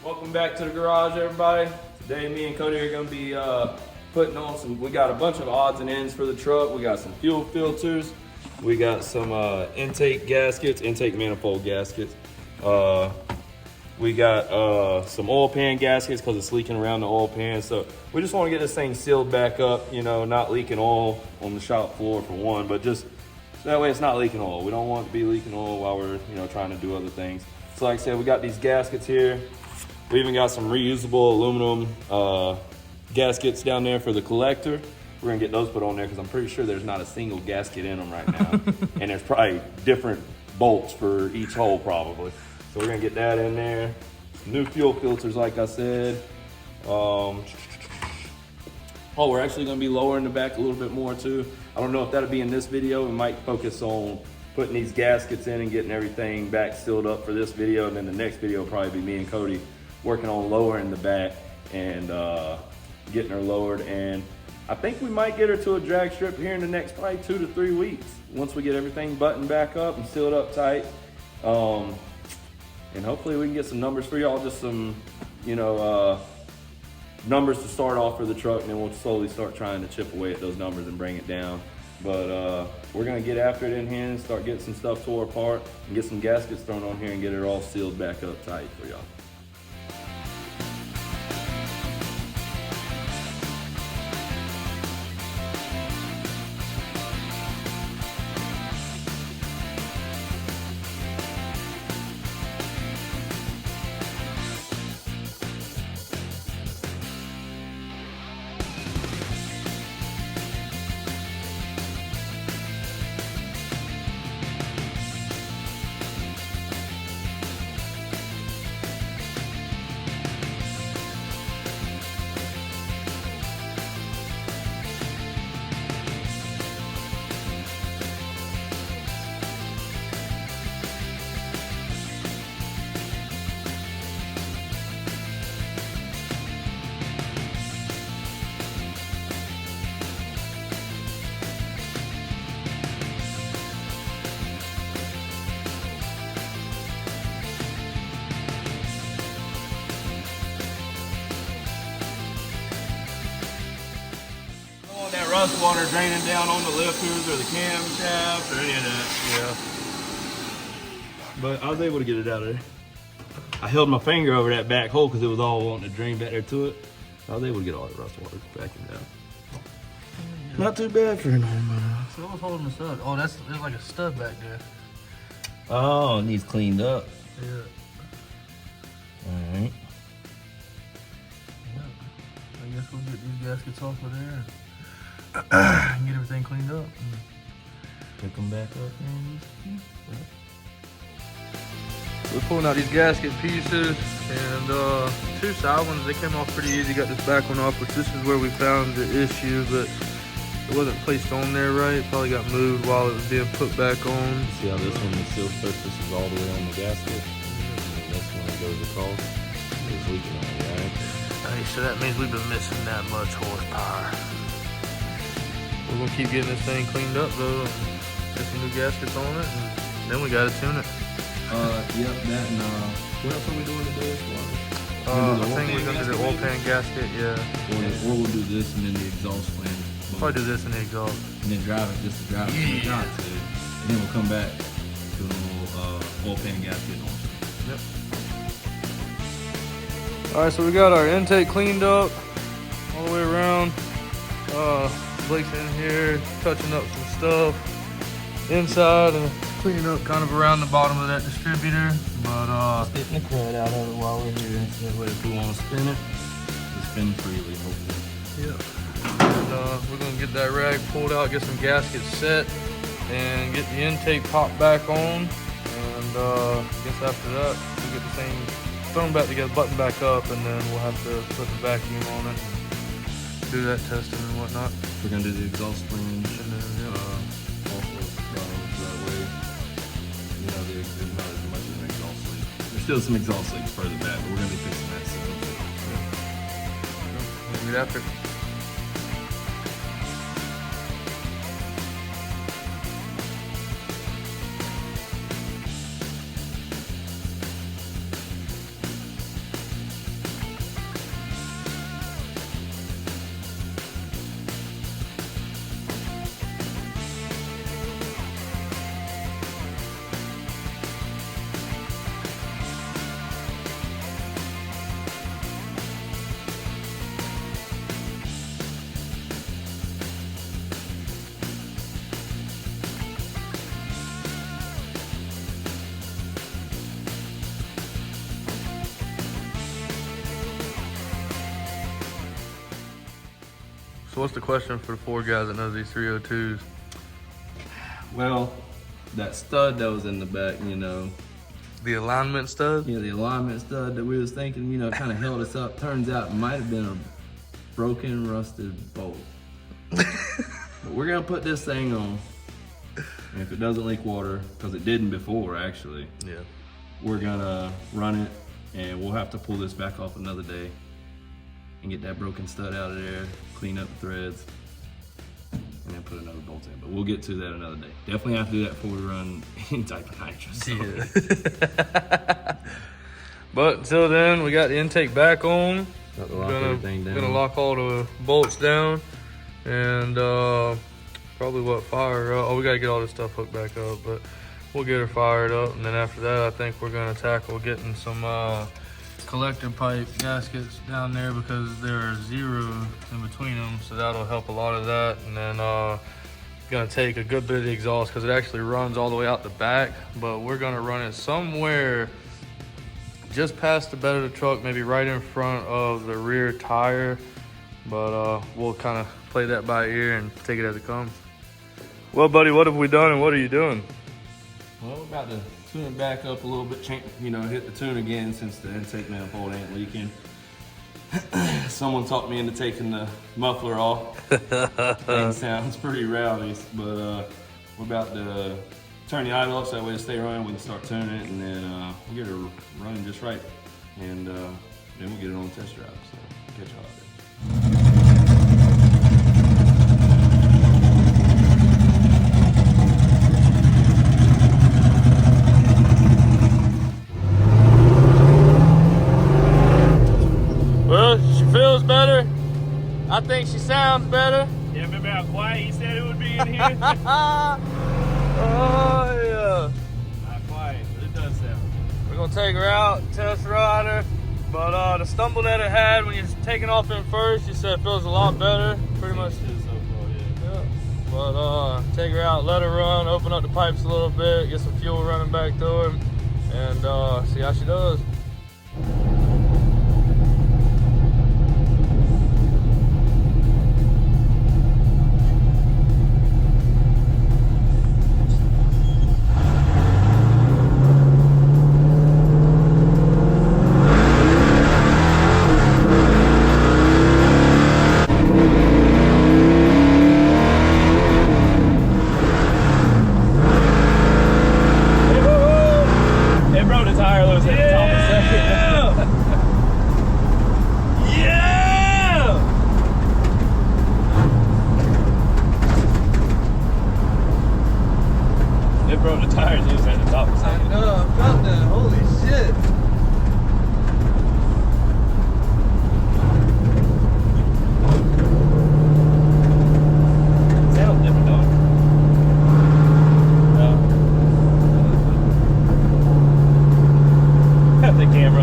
Welcome back to the garage, everybody. Today, me and Cody are gonna be putting on some, we got a bunch of odds and ends for the truck. We got some fuel filters. We got some intake gaskets, intake manifold gaskets. We got some oil pan gaskets because it's leaking around the oil pan. So we just want to get this thing sealed back up, you know, not leaking oil on the shop floor for one, but just so that way it's not leaking oil. We don't want it to be leaking oil while we're, you know, trying to do other things. So like I said, we got these gaskets here. We even got some reusable aluminum gaskets down there for the collector. We're gonna get those put on there because I'm pretty sure there's not a single gasket in them right now. And there's probably different bolts for each hole probably. So we're gonna get that in there. New fuel filters, like I said. Oh, we're actually gonna be lowering the back a little bit more too. I don't know if that'll be in this video. We might focus on putting these gaskets in and getting everything back sealed up for this video. And then the next video will probably be me and Cody working on lowering the back and getting her lowered. And I think we might get her to a drag strip here in the next probably 2 to 3 weeks. Once we get everything buttoned back up and sealed up tight. And hopefully we can get some numbers for y'all, just some, you know, numbers to start off for the truck, and then we'll slowly start trying to chip away at those numbers and bring it down. But we're gonna get after it in here and start getting some stuff tore apart and get some gaskets thrown on here and get it all sealed back up tight for y'all. That rust water draining down on the lifters or the camshaft or any of that. Yeah. But I was able to get it out of there. I held my finger over that back hole because it was all wanting to drain back there to it. I was able to get all that rust water backing down. Yeah. Not too bad for an old man. So what was holding this up? Oh, there's like a stud back there. Oh, it needs cleaned up. Yeah. All right. Yeah. I guess we'll get these gaskets off of there. And get everything cleaned up. Pick them back up. We're pulling out these gasket pieces and 2 side ones. They came off pretty easy. Got this back one off, which this is where we found the issue, but it wasn't placed on there right. It probably got moved while it was being put back on. See how this one, the seal surface is all the way on the gasket, and this one that goes across is leaking out, right? Hey, so that means we've been missing that much horsepower. We're gonna keep getting this thing cleaned up though, and get some new gaskets on it, and then we gotta tune it. Yep, that and what else are we doing today as well? I think we're gonna do the oil pan gasket, yeah. Or we'll do this and then the exhaust fan. Probably do this in the exhaust. And then drive it just to drive it. Yeah. And then we'll come back to a little oil pan gasket on. Yep. Alright, so we got our intake cleaned up all the way around. Blake's in here touching up some stuff inside and cleaning up kind of around the bottom of that distributor. But getting the crud out of it while we're here. So that way if we want to spin it, we spin freely, hopefully. Yeah. And we're gonna get that rag pulled out, get some gaskets set, and get the intake popped back on. And I guess after that, we'll get the thing thrown back together, buttoned back up, and then we'll have to put the vacuum on it and do that testing and whatnot. We're gonna do the exhaust flange, And then, also that way, you know, there's not as much of an exhaust leak. There's still some exhaust leaks further back, but we're gonna be fixing that soon. We'll get after it. So what's the question for the 4 guys that know these 302s? Well, that stud that was in the back, you know. The alignment stud? Yeah, the alignment stud that we was thinking, you know, kind of held us up. Turns out it might have been a broken, rusted bolt. But we're gonna put this thing on. And if it doesn't leak water, because it didn't before actually, Yeah. we're gonna run it and we'll have to pull this back off another day and get that broken stud out of there, clean up the threads, and then put another bolt in. But we'll get to that another day. Definitely have to do that before we run any type of nitrous. So. Yeah. But until then, we got the intake back on. Got to lock everything down. Gonna lock all the bolts down, and probably fire up. Oh, we gotta get all this stuff hooked back up, but we'll get her fired up, and then after that, I think we're gonna tackle getting some collector pipe gaskets down there because there are 0 in between them, so that'll help a lot of that. And then gonna take a good bit of the exhaust because it actually runs all the way out the back, but we're gonna run it somewhere just past the bed of the truck, maybe right in front of the rear tire. But we'll kind of play that by ear and take it as it comes. Well, buddy, what have we done and what are you doing? Well, we're about to tune it back up a little bit, you know, hit the tune again since the intake manifold ain't leaking. Someone talked me into taking the muffler off. Thing sounds pretty rowdy, but we're about to turn the idle up so that way to stay running. We can start tuning it and then we'll get it running just right. And then we'll get it on test drive. So catch y'all out there. Well, she feels better. I think she sounds better. Yeah, remember how quiet he said it would be in here? Oh, yeah. Not quiet, but it does sound. We're gonna take her out, test ride her. But the stumble that it had when you're taking off in first, you said it feels a lot better. Pretty much. So far, yeah. But take her out, let her run, open up the pipes a little bit, get some fuel running back through her, and see how she does. It broke the tires, it was at the top of the second. I know, I felt that. Holy shit. Sounds different, don't it? No. Got the camera